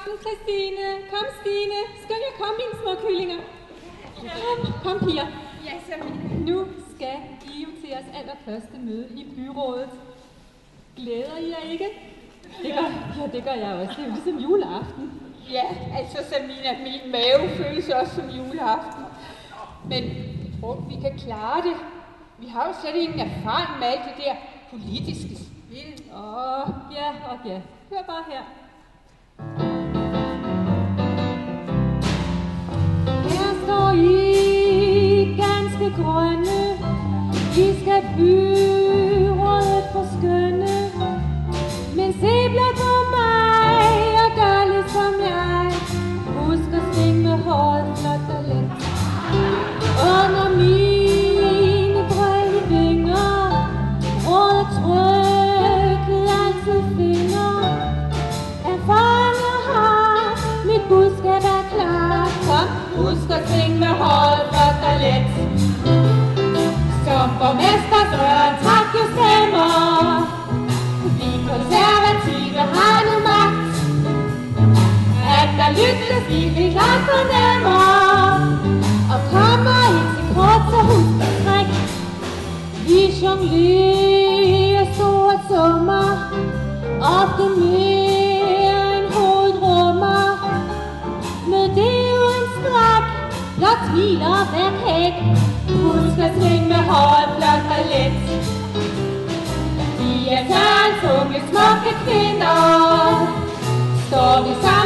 aften, Christine. Kom, Stine. Skynd jer, kom, mine små kyllinger. Kom, piger. Ja, Samina. Nu skal I jo til jeres allerførste møde i byrådet. Glæder I jer ikke? Det gør jeg også. Det er jo ligesom juleaften. Ja, altså Samina, min mave føles også som juleaften. Men jeg tror, vi kan klare det. Vi har jo slet ingen erfaring med alt det der politiske spil. Ja. Hør bare her. Her står I ganske grønne. I skal byrådet forskønne. Men se blot på mig og gør ligesom jeg. Husk at svinge med håret flot og let. Under mine brede vinger råder trykket altid finder. Erfaringer har, mit budskab er klar. Kom, husk at svinge med håret flot og let. Som borgmester Søren træk jo stemmer. Vi konservative har nu magt. At der lykkes, vi klart fornemmer. Og kommer I til kort, så husk at træk. Vi jonglerer store summer, ofte mere end hovedet rummer. Men det er jo en skræk, blot smil og vær kæk. Husk at svinge med håret flot og let. Vi er Sørens unge smukke kvinder. Står vi sammen